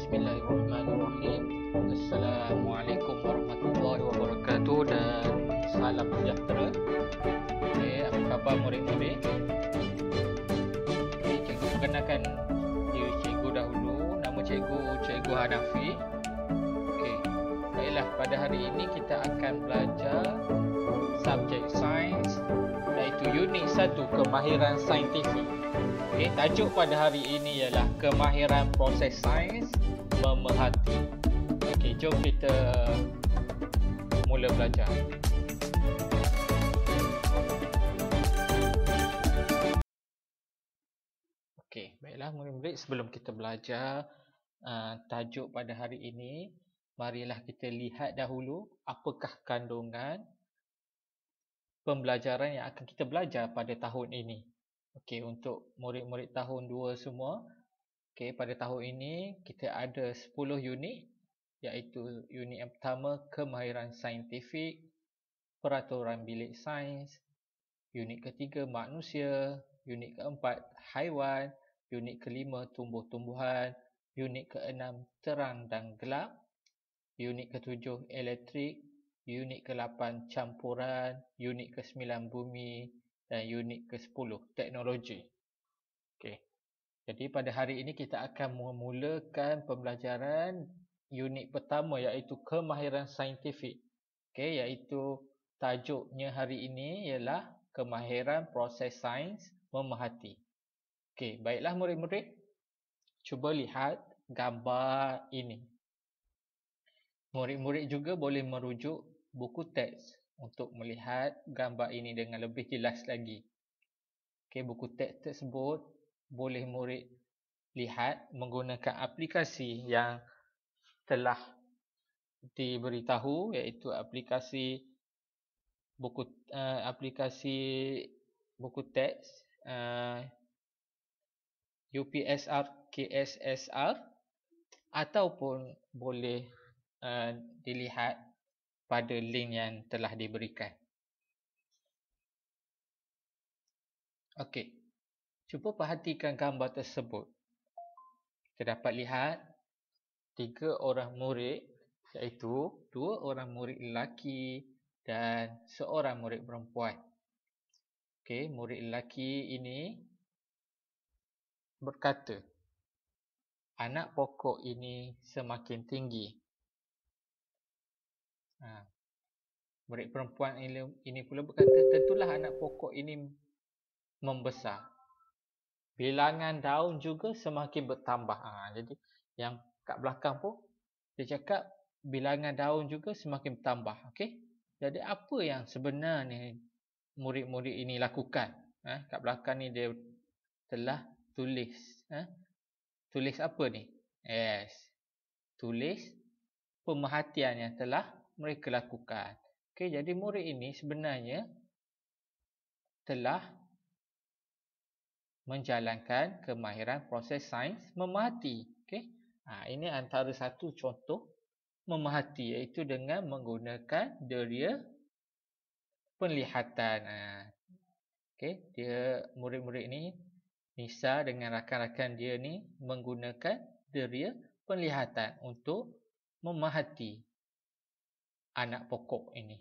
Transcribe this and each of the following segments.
Bismillahirrahmanirrahim. Assalamualaikum warahmatullahi wabarakatuh dan salam sejahtera. Apa khabar murid-murid? Cikgu perkenalkan diri cikgu dahulu. Nama cikgu Hanafi. Baiklah, pada hari ini kita akan belajar subjek sains, iaitu unit 1, kemahiran saintifik. Tajuk pada hari ini ialah kemahiran proses sains memerhati. Jom kita mula belajar. Baiklah murid-murid, sebelum kita belajar tajuk pada hari ini, marilah kita lihat dahulu apakah kandungan pembelajaran yang akan kita belajar pada tahun ini. Untuk murid-murid tahun 2 semua, pada tahun ini kita ada 10 unit, iaitu unit yang pertama kemahiran saintifik, peraturan bilik sains, unit ketiga manusia, unit keempat haiwan, unit kelima tumbuh-tumbuhan, unit keenam terang dan gelap, unit ketujuh elektrik, unit ke-8 campuran, unit ke-9 bumi dan unit ke-10 teknologi. Jadi pada hari ini kita akan memulakan pembelajaran unit pertama, iaitu kemahiran saintifik. Iaitu tajuknya hari ini ialah kemahiran proses sains memerhati. Baiklah murid-murid, cuba lihat gambar ini. Murid-murid juga boleh merujuk buku teks untuk melihat gambar ini dengan lebih jelas lagi. Buku teks tersebut boleh murid lihat menggunakan aplikasi yang telah diberitahu, iaitu aplikasi buku teks UPSR KSSR, ataupun boleh dilihat pada link yang telah diberikan. Cuba perhatikan gambar tersebut. Kita dapat lihat 3 orang murid, iaitu 2 orang murid lelaki dan 1 murid perempuan. Murid lelaki ini berkata, anak pokok ini semakin tinggi. Murid perempuan ini pula berkata, tentulah anak pokok ini membesar. Bilangan daun juga semakin bertambah. Jadi yang kat belakang pun dia cakap bilangan daun juga semakin bertambah. Jadi apa yang sebenarnya murid-murid ini lakukan? Kat belakang ni dia telah tulis. Tulis apa ni? Tulis pemerhatian yang telah mereka lakukan. Jadi murid ini sebenarnya telah menjalankan kemahiran proses sains memerhati. Ini antara satu contoh memerhati, iaitu dengan menggunakan deria penglihatan. Dia murid-murid ini, Nisa dengan rakan-rakan dia ni menggunakan deria penglihatan untuk memerhati anak pokok ini.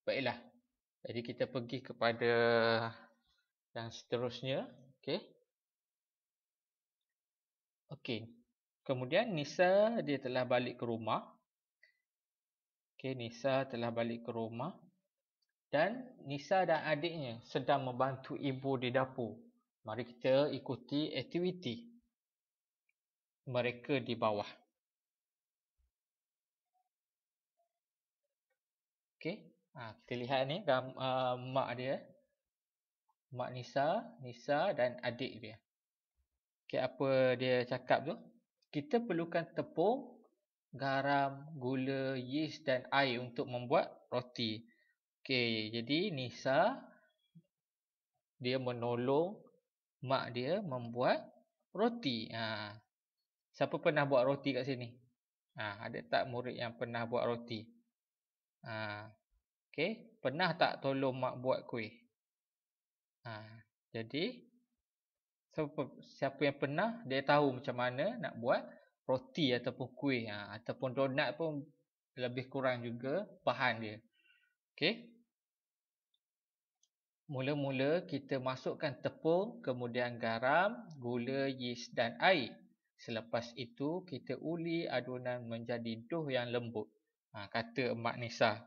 Baiklah. Jadi kita pergi kepada yang seterusnya. Kemudian Nisa dia telah balik ke rumah. Nisa telah balik ke rumah dan Nisa dan adiknya sedang membantu ibu di dapur. Mari kita ikuti aktiviti mereka di bawah. Kita lihat ni mak dia, mak Nisa dan adik dia. Apa dia cakap tu? Kita perlukan tepung, garam, gula, yeast dan air untuk membuat roti. Jadi Nisa dia menolong mak dia membuat roti. Siapa pernah buat roti kat sini? Ada tak murid yang pernah buat roti? Pernah tak tolong mak buat kuih? Jadi So, siapa yang pernah, dia tahu macam mana nak buat roti ataupun kuih. Ataupun donat pun lebih kurang juga bahan dia. Okey. Mula-mula kita masukkan tepung, kemudian garam, gula, yeast dan air. Selepas itu kita uli adunan menjadi dough yang lembut. Kata Mak Nisa.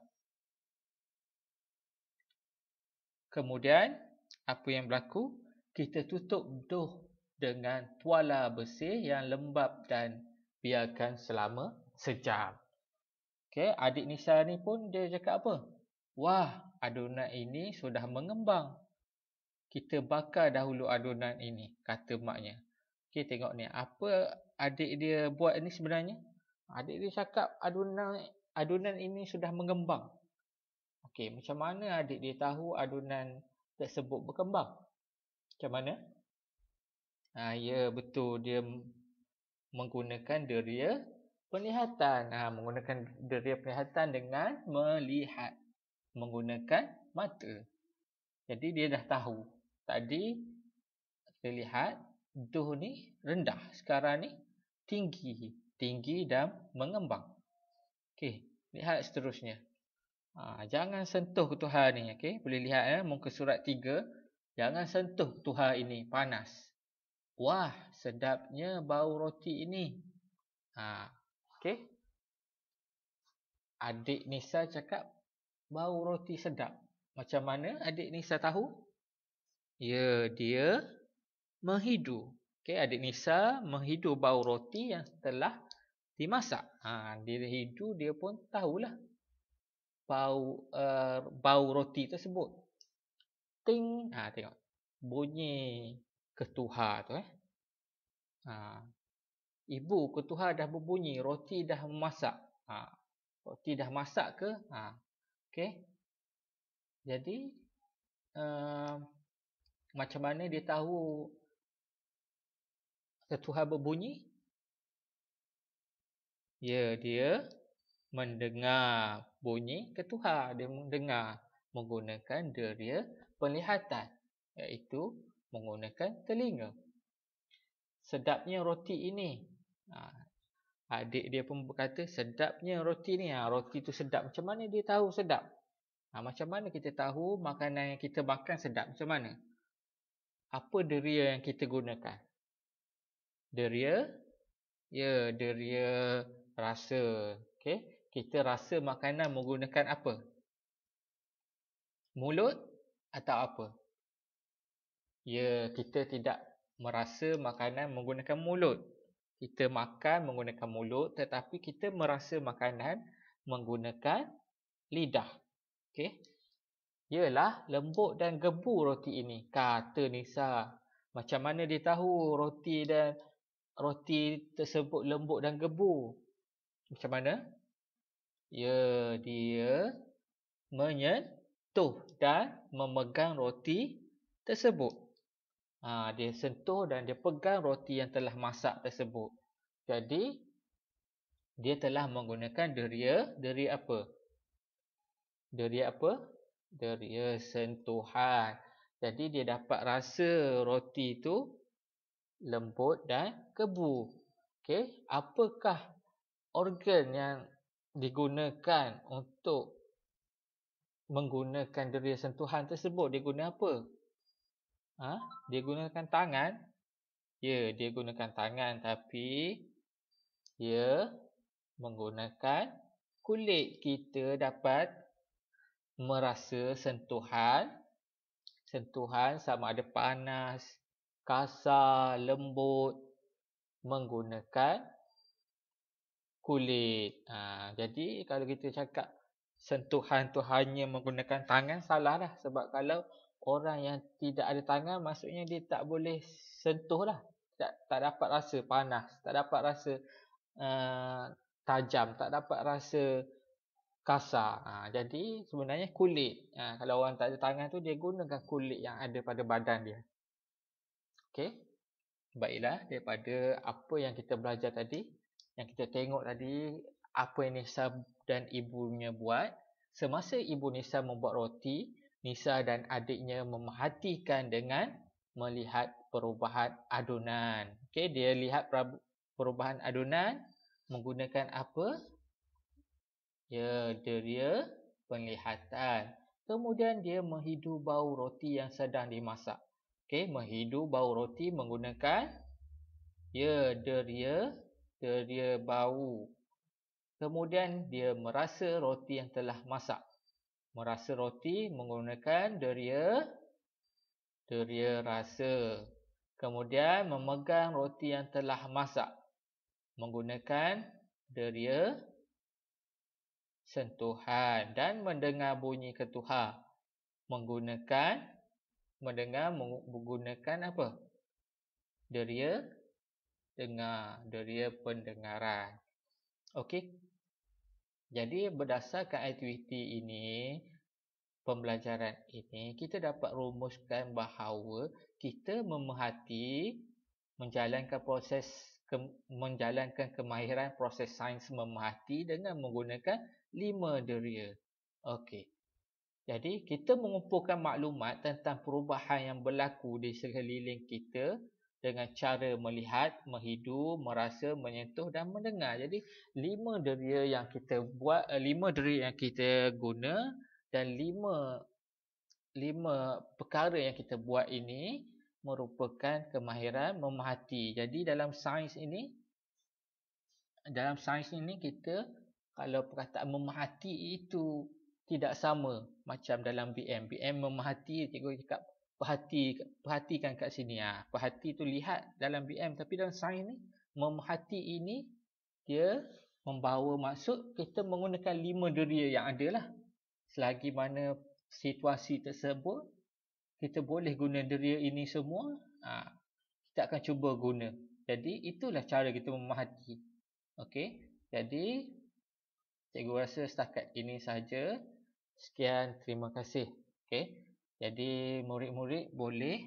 Kemudian apa yang berlaku? Kita tutup dough dengan tuala bersih yang lembap dan biarkan selama sejam. Okey, adik Nisa ni pun dia cakap apa? Wah, adunan ini sudah mengembang. Kita bakar dahulu adunan ini, kata maknya. Okey, tengok ni. Apa adik dia buat ni sebenarnya? Adik dia cakap adunan ini sudah mengembang. Okey, macam mana adik dia tahu adunan tersebut berkembang? Macam mana? Ya, betul. Dia menggunakan deria penglihatan. Menggunakan deria penglihatan dengan melihat. Menggunakan mata. Jadi dia dah tahu. Tadi kita lihat dough ni rendah. Sekarang ni tinggi. Tinggi dan mengembang. Okey, lihat seterusnya. Jangan sentuh ketuhar ni. Okay? Boleh lihat muka surat 3. Jangan sentuh ketuhar ini. Panas. Wah, sedapnya bau roti ini. Okay? Adik Nisa cakap bau roti sedap. Macam mana adik Nisa tahu? Ya, dia menghidu. Okay? Adik Nisa menghidu bau roti yang telah dimasak. Dia hidu, dia pun tahulah bau roti tersebut. Ting. Tengok. Bunyi ketuhar tu. Ibu ketuhar dah berbunyi. Roti dah memasak. Roti dah masak ke? Okey. Jadi, macam mana dia tahu ketuhar berbunyi? Ya, dia mendengar bunyi ketuhar. Dia mendengar menggunakan deria penglihatan, iaitu menggunakan telinga. Sedapnya roti ini. Adik dia pun berkata sedapnya roti ni. Roti tu sedap. Macam mana dia tahu sedap? Macam mana kita tahu makanan yang kita makan sedap? Macam mana? Apa deria yang kita gunakan? Deria? Ya, deria rasa. Okey. Kita rasa makanan menggunakan apa? Mulut atau apa? Ya, kita tidak merasa makanan menggunakan mulut. Kita makan menggunakan mulut, tetapi kita merasa makanan menggunakan lidah. Okey. Yalah, lembut dan gebu roti ini, kata Nisa. Macam mana dia tahu roti tersebut lembut dan gebu? Macam mana? Ya, dia menyentuh dan memegang roti tersebut. Dia sentuh dan dia pegang roti yang telah masak tersebut. Jadi, dia telah menggunakan deria apa? Deria apa? Deria sentuhan. Jadi, dia dapat rasa roti itu lembut dan gebu. Okey, apakah organ yang digunakan untuk menggunakan deria sentuhan tersebut? Dia guna apa? Dia gunakan tangan? Ya, dia gunakan tangan, tapi dia menggunakan kulit. Kita dapat merasa sentuhan. Sentuhan sama ada panas, kasar, lembut, menggunakan kulit. Jadi kalau kita cakap sentuhan tu hanya menggunakan tangan, salah lah. Sebab kalau orang yang tidak ada tangan, maksudnya dia tak boleh sentuh lah. Tak dapat rasa panas, tak dapat rasa tajam, tak dapat rasa kasar. Jadi sebenarnya kulit. Kalau orang tak ada tangan tu, dia gunakan kulit yang ada pada badan dia. Okey. Baiklah, daripada apa yang kita belajar tadi, yang kita tengok tadi, apa yang Nisa dan ibunya buat. Semasa ibu Nisa membuat roti, Nisa dan adiknya memerhatikan dengan melihat perubahan adunan. Okey, dia lihat perubahan adunan menggunakan apa? Ya, deria penglihatan. Kemudian dia menghidu bau roti yang sedang dimasak. Okey, menghidu bau roti menggunakan deria bau. Kemudian dia merasa roti yang telah masak. Merasa roti menggunakan deria rasa. Kemudian memegang roti yang telah masak menggunakan deria sentuhan, dan mendengar bunyi ketuhar menggunakan apa? Deria dengar, deria pendengaran. Okey. Jadi berdasarkan aktiviti ini, pembelajaran ini, kita dapat rumuskan bahawa kita memerhati menjalankan kemahiran proses sains memerhati dengan menggunakan 5 deria. Okey. Jadi kita mengumpulkan maklumat tentang perubahan yang berlaku di sekeliling kita dengan cara melihat, menghidu, merasa, menyentuh dan mendengar. Jadi 5 deria yang kita buat, 5 deria yang kita guna dan 5 perkara yang kita buat ini merupakan kemahiran memerhati. Jadi dalam sains ini kita, kalau perkataan memerhati itu tidak sama macam dalam BM. BM memerhati, cikgu cakap perhatikan kat sini. Perhati tu lihat dalam BM, tapi dalam sains ni memerhati ini dia membawa maksud kita menggunakan 5 deria yang ada lah. Selagi mana situasi tersebut kita boleh guna deria ini semua, kita akan cuba guna. Jadi itulah cara kita memerhati. Okey. Jadi cikgu rasa setakat ini sahaja. Sekian, terima kasih. Okey. Jadi murid-murid boleh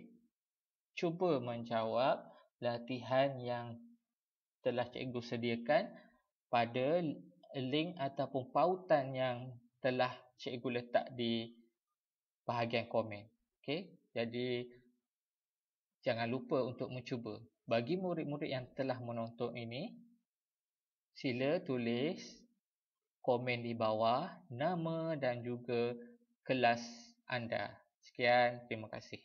cuba menjawab latihan yang telah cikgu sediakan pada link ataupun pautan yang telah cikgu letak di bahagian komen. Okey. Jadi jangan lupa untuk mencuba. Bagi murid-murid yang telah menonton ini, sila tulis komen di bawah nama dan juga kelas anda. Sekian, terima kasih.